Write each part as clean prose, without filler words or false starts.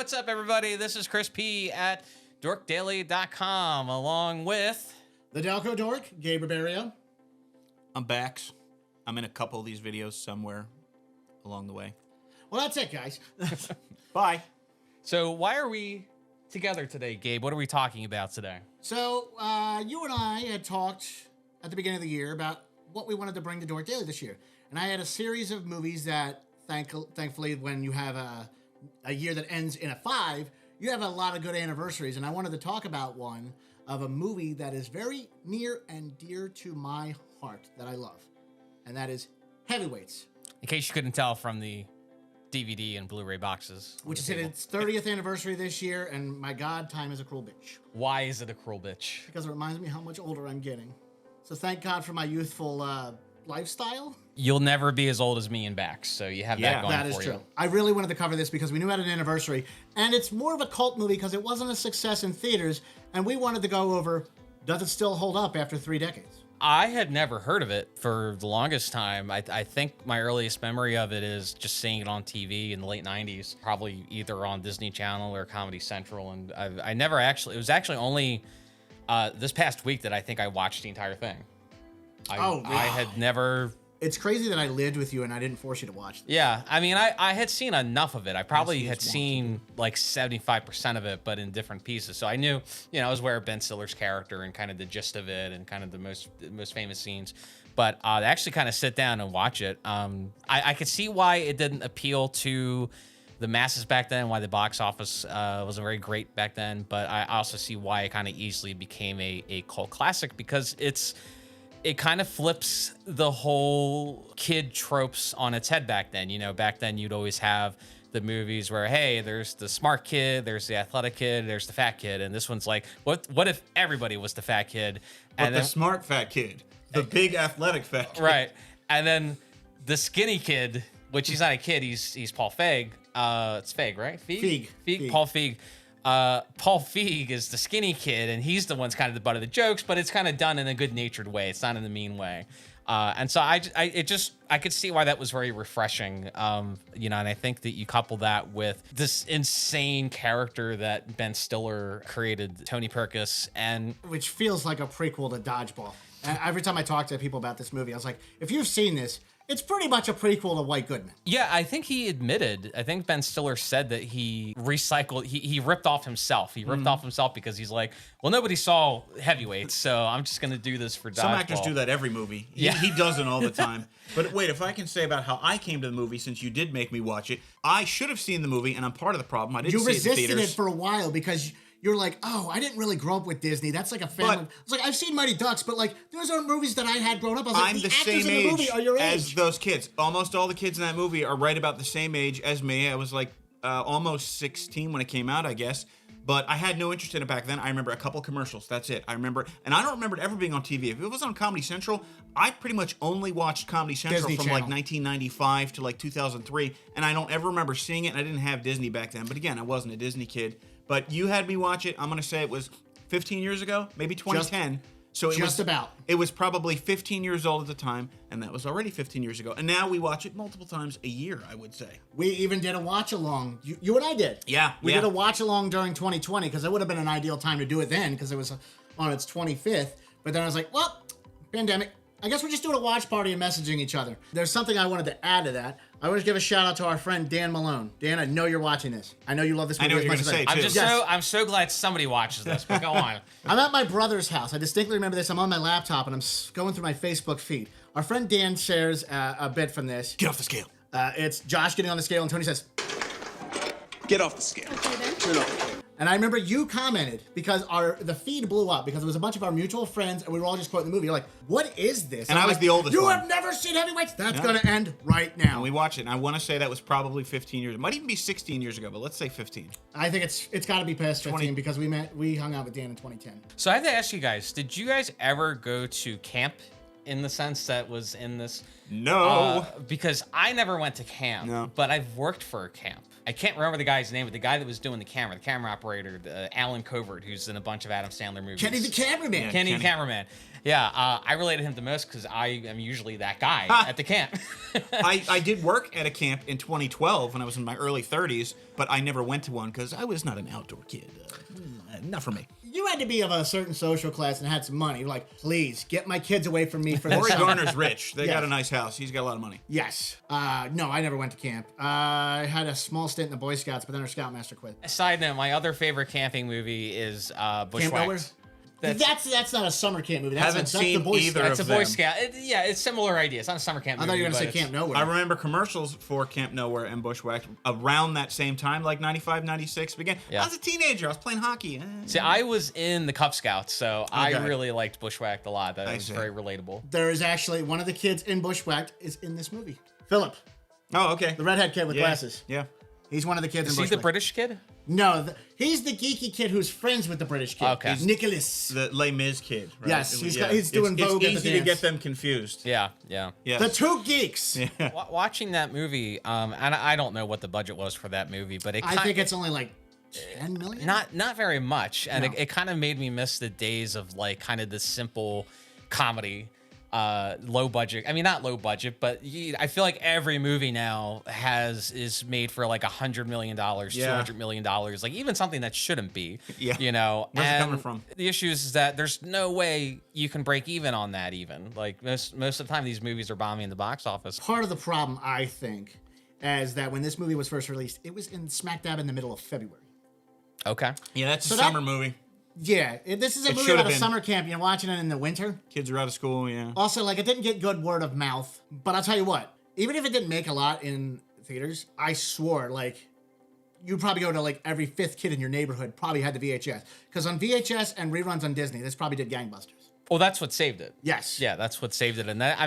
what's up, everybody? This is Chris P at dorkdaily.com, along with the Delco Dork Gabe Riberio. I'm Bax. I'm in a couple of these videos somewhere along the way. Well, that's it, guys. Bye. So why are we together today, Gabe? What are we talking about today? So you and I had talked at the beginning of the year about what we wanted to bring to Dork Daily this year. And I had a series of movies that, thankfully, when you have a year that ends in a 5, you have a lot of good anniversaries. And I wanted to talk about one of a movie that is very near and dear to my heart that I love. And that is Heavyweights. In case you couldn't tell from the DVD and Blu-ray boxes. Which is its 30th anniversary this year. And my God, time is a cruel bitch. Why is it a cruel bitch? Because it reminds me how much older I'm getting. So thank God for my youthful lifestyle. You'll never be as old as me and Bax, so you have that going for you. That is true. I really wanted to cover this because we knew it had an anniversary, and it's more of a cult movie because it wasn't a success in theaters, and we wanted to go over, does it still hold up after 3 decades? I had never heard of it for the longest time. I think my earliest memory of it is just seeing it on TV in the late 90s, probably either on Disney Channel or Comedy Central, and I never actually, it was actually only this past week that I think I watched the entire thing. I had never... It's crazy that I lived with you and I didn't force you to watch this. Yeah, I mean, I had seen enough of it. I probably had seen like 75% of it, but in different pieces. So I knew, I was aware of Ben Stiller's character and kind of the gist of it and kind of the most famous scenes. But to actually kind of sit down and watch it, I could see why it didn't appeal to the masses back then, why the box office wasn't very great back then. But I also see why it kind of easily became a cult classic because it kind of flips the whole kid tropes on its head back then. Back then you'd always have the movies where, hey, there's the smart kid, there's the athletic kid, there's the fat kid. And this one's like, what if everybody was the fat kid? And the smart fat kid, the big athletic fat kid. Right. And then the skinny kid, which he's not a kid, he's Paul Feig. It's Feig, right? Feig. Paul Feig. Paul Feig is the skinny kid, and he's the one's kind of the butt of the jokes, but it's kind of done in a good-natured way. It's not in a mean way. And so I could see why that was very refreshing. And I think that you couple that with this insane character that Ben Stiller created, Tony Perkis, and which feels like a prequel to Dodgeball. And every time I talk to people about this movie, I was like, if you've seen this, it's pretty much a prequel to White Goodman. Yeah, I think Ben Stiller said that he recycled, he ripped off himself. He ripped off himself because he's like, well, nobody saw Heavyweights, so I'm just going to do this for Dodgeball. Some actors do that every movie. He does it all the time. But wait, if I can say about how I came to the movie, since you did make me watch it, I should have seen the movie, and I'm part of the problem. I didn't see it in theaters. You resisted it for a while because you're like, oh, I didn't really grow up with Disney. That's like a family. It's like, I've seen Mighty Ducks, but like, those are movies that I had growing up. I was like, I'm the same actors in the movie are your age. as those kids. Almost all the kids in that movie are right about the same age as me. I was like almost 16 when it came out, I guess. But I had no interest in it back then. I remember a couple commercials. That's it. I remember, and I don't remember it ever being on TV. If it was on Comedy Central, I pretty much only watched Comedy Central Disney from Channel. like 1995 to like 2003, and I don't ever remember seeing it. And I didn't have Disney back then. But again, I wasn't a Disney kid. But you had me watch it. I'm going to say it was 15 years ago, maybe 2010. It was probably 15 years old at the time, and that was already 15 years ago. And now we watch it multiple times a year, I would say. We even did a watch-along. You and I did. Yeah. We did a watch-along during 2020, because it would have been an ideal time to do it then, because it was on its 25th. But then I was like, well, pandemic. I guess we're just doing a watch party and messaging each other. There's something I wanted to add to that. I want to give a shout out to our friend Dan Malone. Dan, I know you're watching this. I know you love this movie as much as I do. I'm so glad somebody watches this, but go on. I'm at my brother's house. I distinctly remember this. I'm on my laptop and I'm going through my Facebook feed. Our friend Dan shares a bit from this. Get off the scale. It's Josh getting on the scale and Tony says, get off the scale. Okay, then. Turn off. And I remember you commented because the feed blew up because it was a bunch of our mutual friends and we were all just quoting the movie. You're like, what is this? And I was the oldest one. You have never seen Heavyweights? That's going to end right now. And we watch it, and I want to say that was probably 15 years. It might even be 16 years ago, but let's say 15. I think it's got to be past 15 because we hung out with Dan in 2010. So I have to ask you guys, did you guys ever go to camp in the sense that was in this? No. Because I never went to camp, No. but I've worked for a camp. I can't remember the guy's name, but the guy that was doing the camera operator, Alan Covert, who's in a bunch of Adam Sandler movies. Kenny the cameraman. Yeah. Kenny the Kenny. cameraman. Yeah, I related him the most because I am usually that guy at the camp. I did work at a camp in 2012 when I was in my early 30s, but I never went to one because I was not an outdoor kid. Not for me. You had to be of a certain social class and had some money. You're like, please get my kids away from me for this. Rory summer. Garner's rich. They Yes. got a nice house. He's got a lot of money. Yes. No, I never went to camp. I had a small stint in the Boy Scouts, but then our Scoutmaster quit. Side note, my other favorite camping movie is Camp Nowhere? Bushwhacked. That's not a summer camp movie. That's Haven't that's seen the Boy either Scouts. It's a of Boy them. Scout. It's similar idea. It's not a summer camp I movie. thought you were going to but say Camp Nowhere. I remember commercials for Camp Nowhere and Bushwhacked around that same time, like 95, 96 began. Yeah. I was a teenager. I was playing hockey. See, I was in the Cub Scouts, so I Okay. really liked Bushwhacked a lot. That I was see. very relatable. There is actually one of the kids in Bushwhacked is in this movie. Philip, Oh, okay. the redhead kid with Yeah. glasses. Yeah. He's one of the kids Is in he Bushwhacked. the British kid? No, he's the geeky kid who's friends with the British kid. Okay. He's Nicholas. The Les Mis kid. Right? Yes, he's doing Vogue at It's the easy to dance. get them confused. Yeah, yeah. Yes. The two geeks. Watching that movie, and I don't know what the budget was for that movie, but I think it's only like 10 million. not very much, and No. it kind of made me miss the days of like kind of the simple comedy, low budget. I mean, not low budget, but I feel like every movie now is made for like $100 million, Yeah. $200 million, like even something that shouldn't be. Yeah. You know, Where's it and coming from? The issue is that there's no way you can break even on that. Even like most of the time, these movies are bombing the box office. Part of the problem, I think, is that when this movie was first released, it was in smack dab in the middle of February. Okay. Yeah, that's So a that- summer movie. Yeah, this is a It movie should about have a been. summer camp. You're watching it in the winter. Kids are out of school, yeah. Also, like, it didn't get good word of mouth. But I'll tell you what, even if it didn't make a lot in theaters, I swore, like, you'd probably go to, like, every fifth kid in your neighborhood probably had the VHS. Because on VHS and reruns on Disney, this probably did gangbusters. Well, that's what saved it. Yes. Yeah, that's what saved it, and that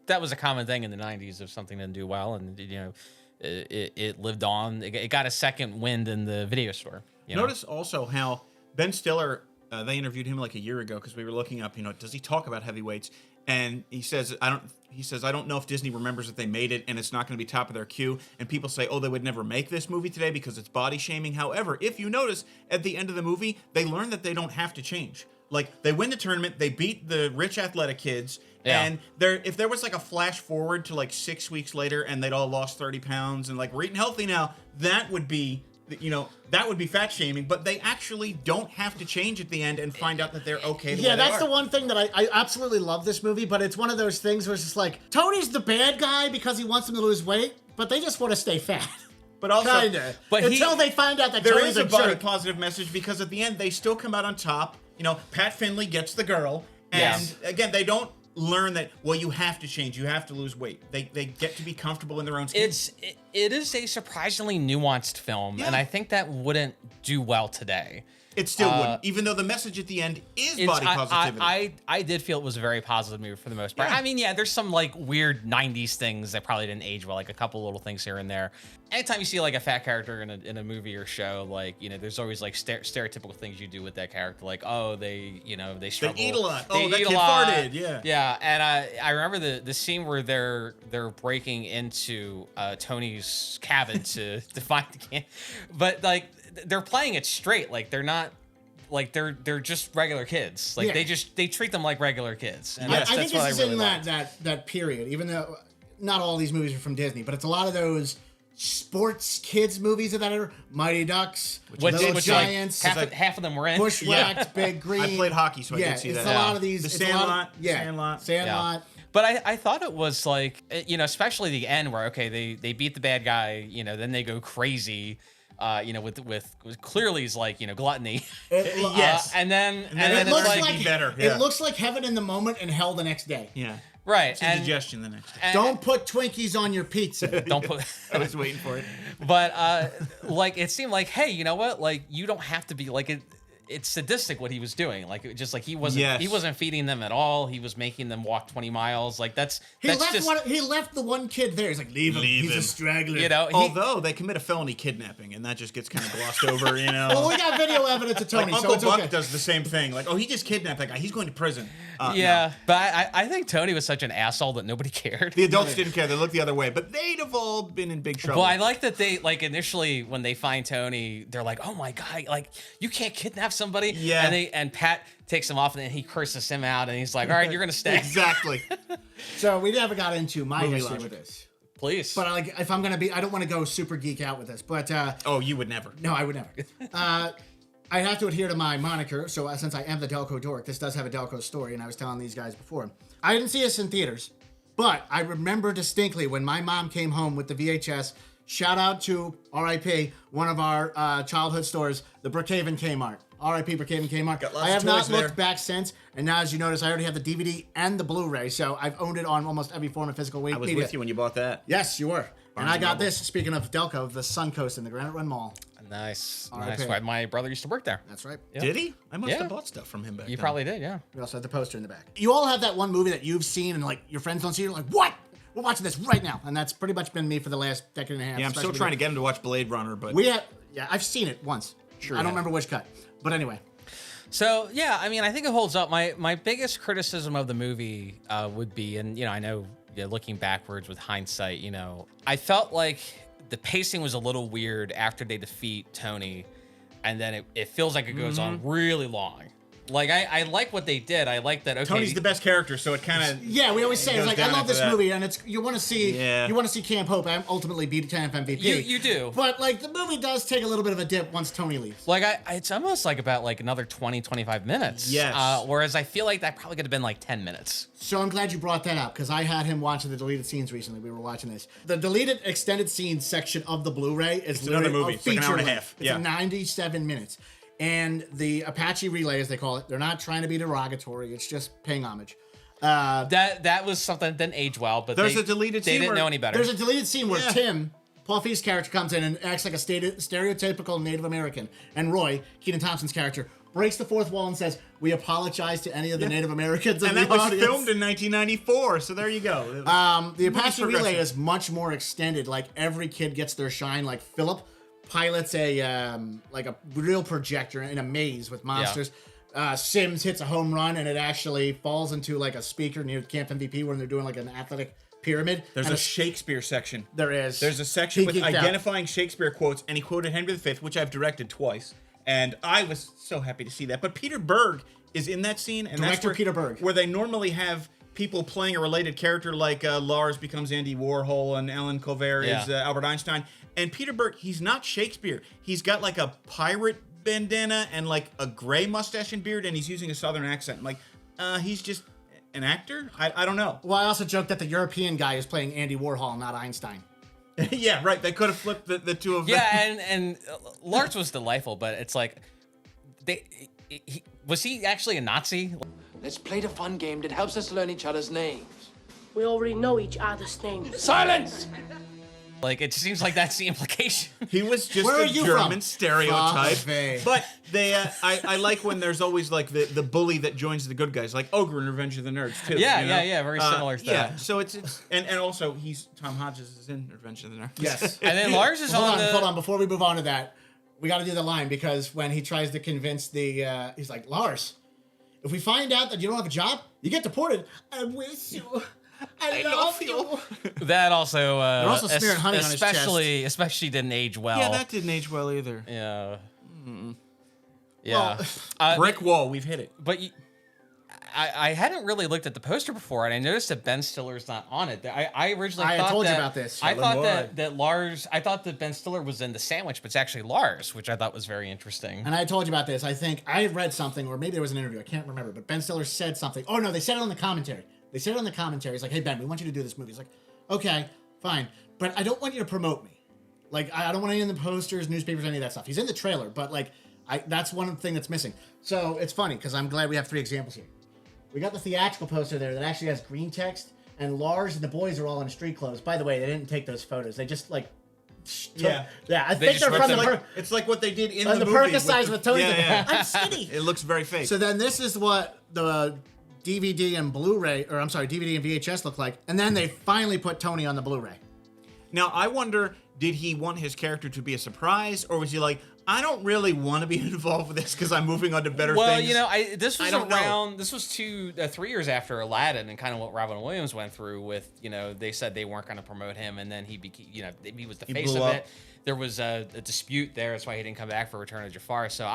that was a common thing in the '90s if something didn't do well, and it lived on. It got a second wind in the video store. You know? Notice also how Ben Stiller, they interviewed him like a year ago because we were looking up, does he talk about heavyweights? And he says, I don't know if Disney remembers that they made it and it's not going to be top of their queue. And people say, oh, they would never make this movie today because it's body shaming. However, if you notice at the end of the movie, they learn that they don't have to change. Like, they win the tournament, they beat the rich athletic kids, Yeah. and if there was like a flash forward to like 6 weeks later and they'd all lost 30 pounds and like we're eating healthy now, that would be fat shaming, but they actually don't have to change at the end and find out that they're okay. Yeah, that's the one thing that I absolutely love this movie, but it's one of those things where it's just like, Tony's the bad guy because he wants them to lose weight, but they just want to stay fat. But also, Kinda. but Until they find out that there Tony's is a body jerk. positive message because at the end they still come out on top. Pat Finley gets the girl, and Yes. again they don't learn that. Well, you have to change. You have to lose weight. They get to be comfortable in their own skin. It is a surprisingly nuanced film, and Yeah. I think that wouldn't do well today. It still wouldn't, even though the message at the end is It's- body positivity. I did feel it was a very positive movie for the most part. Yeah. I mean, yeah, there's some like weird '90s things that probably didn't age well, like a couple little things here and there. Anytime you see like a fat character in a movie or show, like there's always like stereotypical things you do with that character, like they struggle. eat a lot. They Oh, that eat a kid lot. farted. Yeah. Yeah, and I remember the scene where they're breaking into Tony's cabin to find the can, but like they're playing it straight, like they're not. Like they're just regular kids. Like Yeah. they treat them like regular kids. And I that's think what this is really in liked. that period, even though not all these movies are from Disney, but it's a lot of those sports kids movies of that era. Mighty Ducks, Little Giants, half of them were in. Bushwhacked, Big Green. I played hockey, so I did see it's that. a lot of these. The it's a lot of- Sandlot. Sandlot. But I thought it was like, especially the end where, okay, they beat the bad guy, then they go crazy, with clearly is like, gluttony. Yes. And then then it's it looks like, like better, yeah. It looks like heaven in the moment and hell the next day. Yeah. right. It's And, indigestion the next day. and- Don't put Twinkies on your pizza. don't put, I was waiting for it. but like, it seemed like, hey, you know what? Like, you don't have to be like it. it's sadistic what he was doing. Like, just like he wasn't feeding them at all. He was making them walk 20 miles. Like he left the one kid there. He's like, leave him. He's a straggler. You know, although they commit a felony kidnapping, and that just gets kind of glossed over. You know. Well, we got video evidence of Tony. Like so Uncle it's Buck does the same thing. Like, oh, he just kidnapped that guy. He's going to prison. Yeah, but I think Tony was such an asshole that nobody cared. The adults didn't care. They looked the other way, but they'd have all been in big trouble. Well, I like that they, like, initially when they find Tony, they're like, oh my God, like, you can't kidnap somebody. Yeah. And Pat takes him off and then he curses him out and he's like, all right, you're going to stay. Exactly. So we never got into my Movie history logic. with this. Please. But like, if I'm going to be, I don't want to go super geek out with this, but... oh, you would never. No, I would never. I have to adhere to my moniker, so since I am the Delco Dork, this does have a Delco story, and I was telling these guys before. I didn't see this in theaters, but I remember distinctly when my mom came home with the VHS. Shout out to R.I.P. one of our childhood stores, the Brookhaven Kmart. R.I.P. Brookhaven Kmart. I have not looked back since, and now as you notice, I already have the DVD and the Blu-ray, so I've owned it on almost every form of physical media. I was with you when you bought that. Yes, you were. And I got this, speaking of Delco, the Suncoast in the Granite Run Mall. Nice. R.I.P. Nice. My brother used to work there. That's right. Yeah. Did he? I must have bought stuff from him back then. You probably did, yeah. We also had the poster in the back. You all have that one movie that you've seen and like your friends don't see it. You're like, what? We're watching this right now. And that's pretty much been me for the last decade and a half. Yeah, I'm still trying to get him to watch Blade Runner, but... I've seen it once. Sure. I don't remember which cut. But anyway. So, yeah, I mean, I think it holds up. My biggest criticism of the movie would be, and, I know looking backwards with hindsight, I felt like the pacing was a little weird after they defeat Tony, and then it feels like it goes on really long. Like, I like what they did. I like that. Okay, Tony's the best character, so it kind of we always say it's like I love this movie, and it's you want to see Camp Hope ultimately beat Camp MVP. You do, but like the movie does take a little bit of a dip once Tony leaves. Like it's almost like about like another 20-25 minutes. Yes. Whereas I feel like that probably could have been like 10 minutes. So I'm glad you brought that up because I had him watching the deleted scenes recently. We were watching this. The deleted extended scenes section of the Blu-ray is another movie. It's like an hour and a half. It's 97 minutes. And the Apache relay, as they call it, they're not trying to be derogatory. It's just paying homage. That was something that didn't age well, but there's a deleted scene. They didn't know any better. There's a deleted scene where Tim, Paul Feig's character, comes in and acts like a stereotypical Native American, and Roy, Kenan Thompson's character, breaks the fourth wall and says, "We apologize to any of the Native Americans." And that was filmed in 1994, so there you go. The Apache relay is much more extended. Like every kid gets their shine. Like Philip pilots a real projector in a maze with monsters. Sims hits a home run and it actually falls into like a speaker near Camp MVP when they're doing like an athletic pyramid. There's a Shakespeare section. There is. There's a section with identifying Shakespeare quotes, and he quoted Henry V, which I've directed twice. And I was so happy to see that. But Peter Berg is in that scene, and Director Peter Berg, where they normally have people playing a related character, like Lars becomes Andy Warhol and Alan Colbert is Albert Einstein. And Peter Berg, he's not Shakespeare. He's got like a pirate bandana and like a gray mustache and beard, and he's using a southern accent. Like, he's just an actor? I don't know. Well, I also joked that the European guy is playing Andy Warhol, not Einstein. Yeah, right. They could have flipped the two of them. Yeah, and Lars was delightful, but it's like, was he actually a Nazi? Let's play the fun game that helps us learn each other's names. We already know each other's names. Silence! Like, it seems like that's the implication. He was just a German stereotype. But I like when there's always like the bully that joins the good guys, like Ogre in Revenge of the Nerds too. Yeah, very similar to that. Yeah, so it's and also Tom Hodges is in Revenge of the Nerds. Yes. And then Lars is hold on, before we move on to that, we got to do the line because when he tries to convince he's like, Lars, if we find out that you don't have a job, you get deported. I wish you. I love you. That also, they're also smearing honey on his chest. Especially didn't age well. Yeah, that didn't age well either. Yeah. Yeah. Well, brick wall, we've hit it. But I hadn't really looked at the poster before, and I noticed that Ben Stiller's not on it. I originally thought told that, you about this. I thought that Lars. I thought that Ben Stiller was in the sandwich, but it's actually Lars, which I thought was very interesting. And I told you about this. I think I read something, or maybe there was an interview. I can't remember, but Ben Stiller said something. Oh no, they said it on the commentary. They said it on the commentary. He's like, "Hey Ben, we want you to do this movie." He's like, "Okay, fine, but I don't want you to promote me. Like, I don't want any in the posters, newspapers, any of that stuff. He's in the trailer, but like, that's one thing that's missing." So it's funny because I'm glad we have 3 examples here. We got the theatrical poster there that actually has green text, and Lars and the boys are all in street clothes. By the way, they didn't take those photos. They just like Yeah. Yeah, I They think just they're ripped from them. It's like what they did in the the movie. Percocets with Tony. Yeah. I'm skinny. It looks very fake. So then this is what the DVD and Blu-ray, or I'm sorry, DVD and VHS look like. And then they finally put Tony on the Blu-ray. Now, I wonder, did he want his character to be a surprise, or was he like, I don't really want to be involved with this because I'm moving on to better things? Well, you know, this was I don't know. around. This was 3 years after Aladdin, and kind of what Robin Williams went through with. You know, they said they weren't going to promote him, and then he became. You know, he was the face blew of up. it. There was a dispute there. That's why he didn't come back for Return of Jafar. So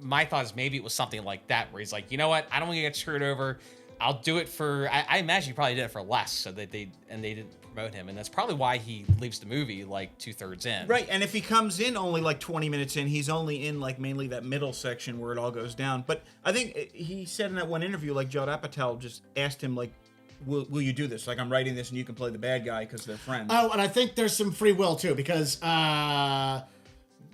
my thought is maybe it was something like that, where he's like, you know what, I don't want to get screwed over. I'll do it for. I imagine he probably did it for less, so that they didn't promote him, and that's probably why he leaves the movie like 2/3 in. Right, and if he comes in only like 20 minutes in, he's only in like mainly that middle section where it all goes down. But I think he said in that one interview, like Judd Apatow just asked him, like, will you do this? Like, I'm writing this and you can play the bad guy because they're friends. Oh, and I think there's some free will too, because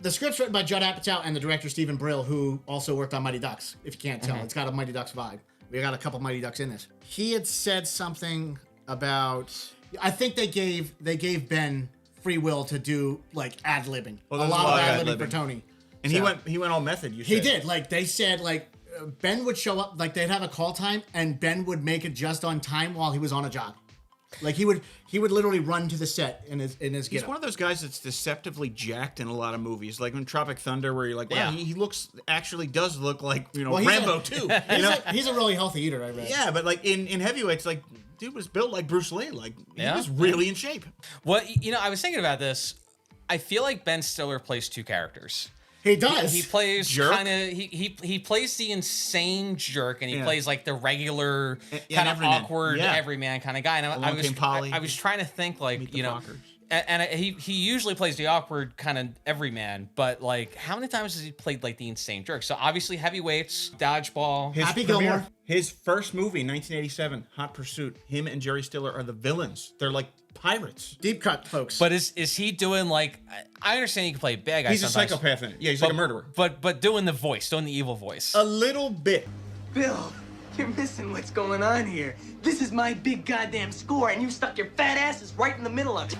the script's written by Judd Apatow and the director Stephen Brill, who also worked on Mighty Ducks. If you can't tell, it's got a Mighty Ducks vibe. We got a couple Mighty Ducks in this. He had said something about. I think they gave Ben free will to do like ad-libbing. Well, a there's lot of ad-libbing for Tony. And So- he went all method, you said. He did. Like they said, like Ben would show up, like they'd have a call time, and Ben would make it just on time while he was on a job. Like he would literally run to the set in his He's get-up. one of those guys that's deceptively jacked in a lot of movies, like in Tropic Thunder, where you're like, wow, Yeah. he actually does look like, you know, Well, he's Rambo a- too. He's a really healthy eater, I read. Yeah, but like in Heavyweights, like dude was built like Bruce Lee, like he Yeah. was really in shape. Well, you know, I was thinking about this. I feel like Ben Stiller plays two characters. He does. He plays Jerk? kind of he plays the insane jerk, and he Yeah. plays like the regular Yeah, kind of everyman. awkward Yeah. everyman kind of guy. And I Along came Polly. I was trying to think like Meet the you know, Fockers. he usually plays the awkward kind of everyman, but like how many times has he played like the insane jerk? So obviously Heavyweights, Dodgeball. Happy premiere- Gilmore. His first movie, 1987, Hot Pursuit. Him and Jerry Stiller are the villains. They're like pirates. Deep cut, folks. But is he doing like? I understand he can play a bad guy. He's a sometimes, psychopath in it. Yeah, he's like a murderer. But doing the voice, doing the evil voice. A little bit. Bill, you're missing what's going on here. This is my big goddamn score, and you stuck your fat asses right in the middle of it.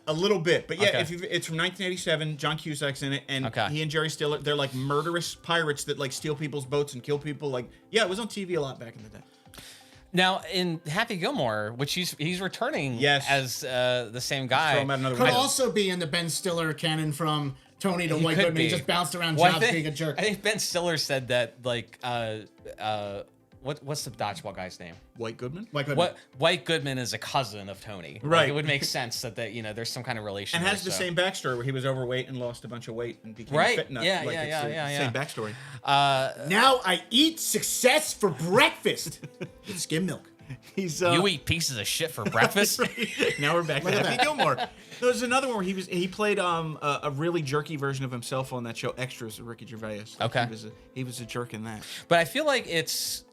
A little bit, but yeah, Okay. it's from 1987. John Cusack's in it, and Okay. he and Jerry Stiller, they're like murderous pirates that like steal people's boats and kill people. Like, yeah, it was on TV a lot back in the day. Now in Happy Gilmore, which he's returning Yes. as the same guy. Throw him out another Could window. also be in the Ben Stiller canon from Tony to He White could Goodman. He be. just bounced around Well, jobs being a jerk. I think Ben Stiller said that like what's the dodgeball guy's name? White Goodman. White Goodman. White Goodman is a cousin of Tony. Like, Right. it would make sense that you know there's some kind of relation. And there, has the so. same backstory where he was overweight and lost a bunch of weight and became Right. a fit nut. Yeah, like, yeah, it's yeah, the yeah, Same yeah. backstory. Now I eat success for breakfast. Eat skim milk. He's You eat pieces of shit for breakfast. Now we're back to Look at Happy that. Gilmore. There was another one where he played a really jerky version of himself on that show Extras with Ricky Gervais. Like, Okay. he was a jerk in that. But I feel like it's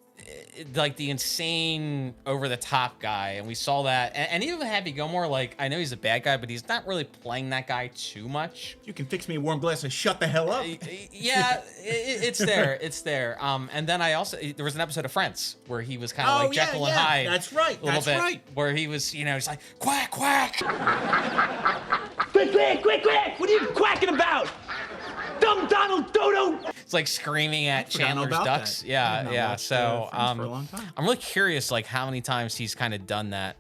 like the insane over the top guy, and we saw that. And even with Happy Gilmore, like I know he's a bad guy, but he's not really playing that guy too much. You can fix me a warm glass and shut the hell up. Yeah, it's there. It's there. And then I also there was an episode of Friends where he was kind of Oh, like yeah, Jekyll and yeah. Hyde. That's right, A little that's bit, right. Where he was, you know, he's like quack quack. Quick, quick, quick, quick! What are you quacking about? Dumb Donald Dodo! It's like screaming at forgotten Chandler's about ducks. that. I Yeah, have not yeah. watched, So Friends for a long time. I'm really curious, like how many times he's kind of done that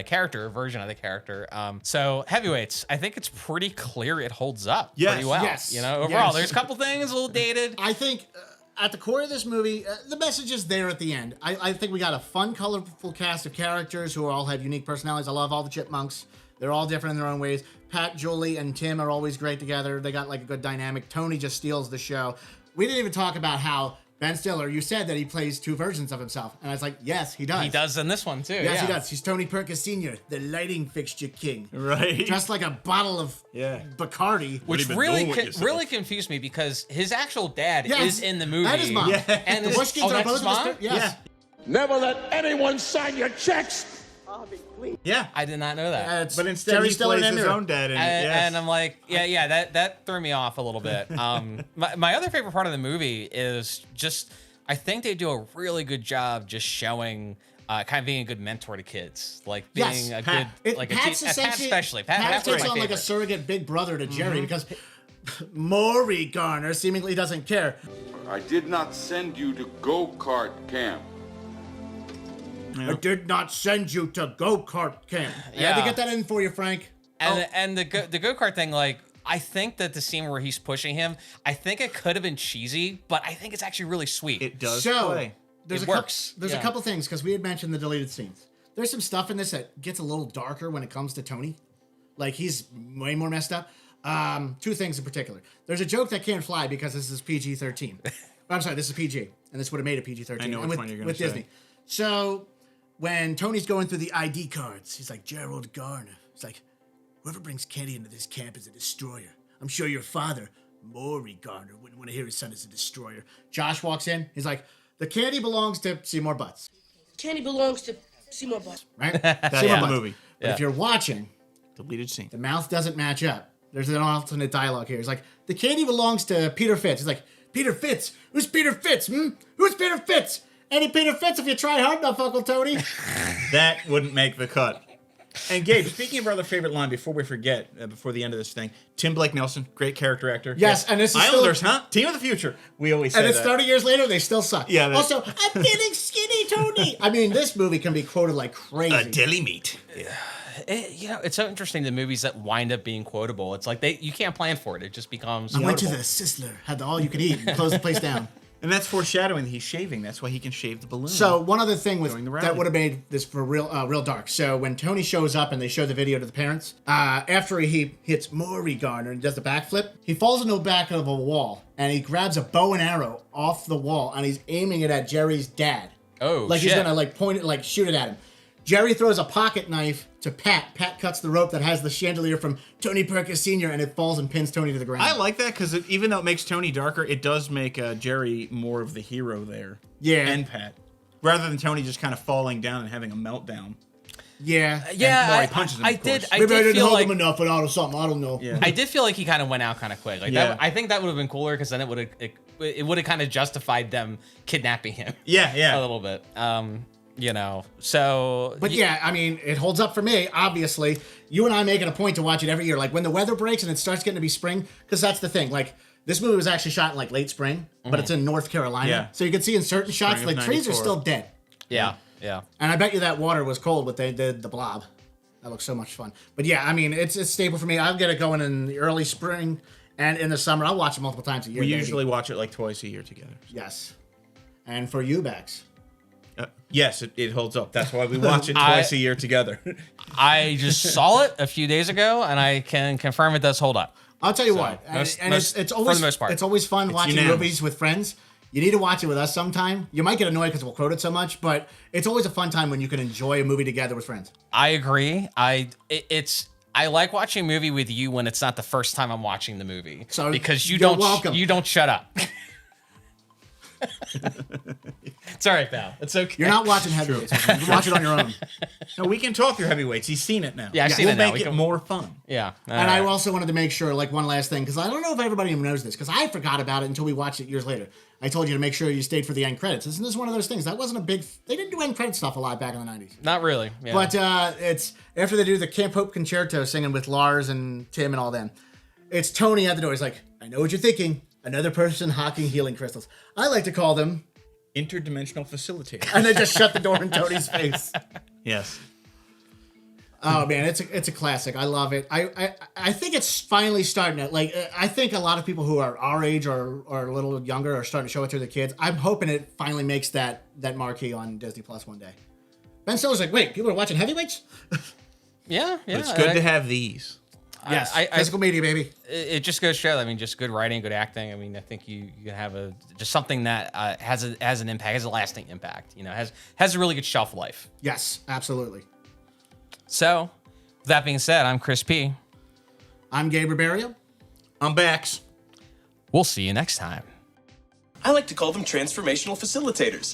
character version of the character. So Heavyweights, I think it's pretty clear it holds up Yes, pretty well. yes, You know, overall, yes. there's a couple things a little dated. I think at the core of this movie, the message is there at the end. I think we got a fun, colorful cast of characters who all have unique personalities. I love all the chipmunks. They're all different in their own ways. Pat, Julie, and Tim are always great together. They got like a good dynamic. Tony just steals the show. We didn't even talk about how Ben Stiller, you said that he plays two versions of himself. And I was like, yes, he does. He does in this one too. Yes, yeah. he does. He's Tony Perkins Sr., the lighting fixture king. Right. Dressed like a bottle of Yeah. Bacardi. Which been really doing with yourself? really confused me because his actual dad Yes, is in the movie. and his mom. Yeah. And The his, Bushkins oh, are that's both his mom? in the yes. Never let anyone sign your checks. Yeah. I did not know that. It's But instead Jerry he Stiller plays and his Emir. own dad in it. And, Yes. and I'm like, yeah, that threw me off a little bit. My other favorite part of the movie is just, I think they do a really good job just showing kind of being a good mentor to kids, like being a Pat. good, like Pat's Pat essentially especially. Pat Pat's takes my on like a favorite. surrogate big brother to Jerry because Maury Garner seemingly doesn't care. I did not send you to go-kart camp. I did not send you to go-kart camp. I had to get that in for you, Frank. And the go-kart thing, like, I think that the scene where he's pushing him, I think it could have been cheesy, but I think it's actually really sweet. It does So, play. There's It works. There's a couple things, because we had mentioned the deleted scenes. There's some stuff in this that gets a little darker when it comes to Tony. Like, he's way more messed up. Two things in particular. There's a joke that can't fly because this is PG-13. I'm sorry, this is PG, and this would have made it PG-13. I know and which one you're going to say. Disney. So, when Tony's going through the ID cards, he's like, Gerald Garner. He's like, whoever brings candy into this camp is a destroyer. I'm sure your father, Maury Garner, wouldn't want to hear his son is a destroyer. Josh walks in. He's like, the candy belongs to Seymour Butts. Candy belongs to Seymour Butts. Right? That's Seymour the Butts. movie. But if you're watching, Deleted scene. the mouth doesn't match up. There's an alternate dialogue here. It's like, the candy belongs to Peter Fitz. He's like, Peter Fitz? Who's Peter Fitz? Who's Peter Fitz? Any Peter Fitz if you try hard enough, Uncle Tony. That wouldn't make the cut. And Gabe, speaking of our other favorite line, before we forget, before the end of this thing, Tim Blake Nelson, great character actor. Yes, and this is Islanders, still, Team of the future. We always say and it's that. 30 years later, they still suck. Yeah, Also, I'm getting skinny, Tony. I mean, this movie can be quoted like crazy. deli meat. It's so interesting, the movies that wind up being quotable. It's like you can't plan for it. It just becomes I went to quotable. the Sizzler, had all you could eat, and closed the place down. And that's foreshadowing. He's shaving. That's why he can shave the balloon. So one other thing with During the rally. that would have made this for real dark. So when Tony shows up and they show the video to the parents, after he hits Maury Garner and does the backflip, he falls into the back of a wall and he grabs a bow and arrow off the wall and he's aiming it at Jerry's dad. Oh, like shit. he's gonna like point it, like shoot it at him. Jerry throws a pocket knife to Pat. Pat cuts the rope that has the chandelier from Tony Perkins Sr. and it falls and pins Tony to the ground. I like that because even though it makes Tony darker, it does make Jerry more of the hero there. Yeah. And Pat. Rather than Tony just kind of falling down and having a meltdown. Yeah. Yeah, Maury punches him, I of did. course. I Maybe I did didn't feel hold like him enough and out of something. I don't know. Yeah. I did feel like he kind of went out kind of quick. Like Yeah. that, I think that would have been cooler because then it would have kind of justified them kidnapping him. Yeah. a little bit. So. But yeah, I mean, it holds up for me, obviously. You and I make it a point to watch it every year. Like, when the weather breaks and it starts getting to be spring, because that's the thing. Like, this movie was actually shot in, like, late spring, but it's in North Carolina. Yeah. So you can see in certain shots, Spring like, of trees are 94. still dead. Yeah. And I bet you that water was cold, but they did the blob. That looks so much fun. But yeah, I mean, it's a staple for me. I'll get it going in the early spring and in the summer. I'll watch it multiple times a year. We baby. usually watch it like twice a year together. Yes. And for you, Bax. Yes, it holds up. That's why we watch it twice a year together. I just saw it a few days ago, and I can confirm it does hold up. I'll tell you what, it's always for the most part. it's always fun watching unanimous. movies with friends. You need to watch it with us sometime. You might get annoyed because we'll quote it so much, but it's always a fun time when you can enjoy a movie together with friends. I agree. I like watching a movie with you when it's not the first time I'm watching the movie. So because you you're don't welcome. you don't shut up. It's all right, pal. It's okay. You're not watching Heavyweights. You can watch it on your own. No, we can talk through heavyweights. He's seen it now. Yeah, I've seen we'll it now. make We it can- more fun. Yeah. And I also wanted to make sure, like, one last thing, because I don't know if everybody even knows this, because I forgot about it until we watched it years later. I told you to make sure you stayed for the end credits. Isn't this one of those things? That wasn't a big... They didn't do end credit stuff a lot back in the 90s. Not really. Yeah. But it's after they do the Camp Hope Concerto singing with Lars and Tim and all them. It's Tony at the door. He's like, I know what you're thinking. Another person hawking healing crystals. I like to call them... Interdimensional facilitator. And they just shut the door in Tony's face. Yes. Oh man, it's a classic. I love it. I think it's finally starting to, like, I think a lot of people who are our age or a little younger are starting to show it to their kids. I'm hoping it finally makes that marquee on Disney Plus one day. Ben Stiller's like, wait, people are watching Heavyweights? yeah. But it's good to have these. Yes, I- physical media, baby. It just goes to show. I mean, just good writing, good acting. I mean, I think you can have just something that has an impact, has a lasting impact. You know, has a really good shelf life. Yes, absolutely. So, with that being said, I'm Chris P. I'm Gabe Riberio. I'm Bax. We'll see you next time. I like to call them transformational facilitators.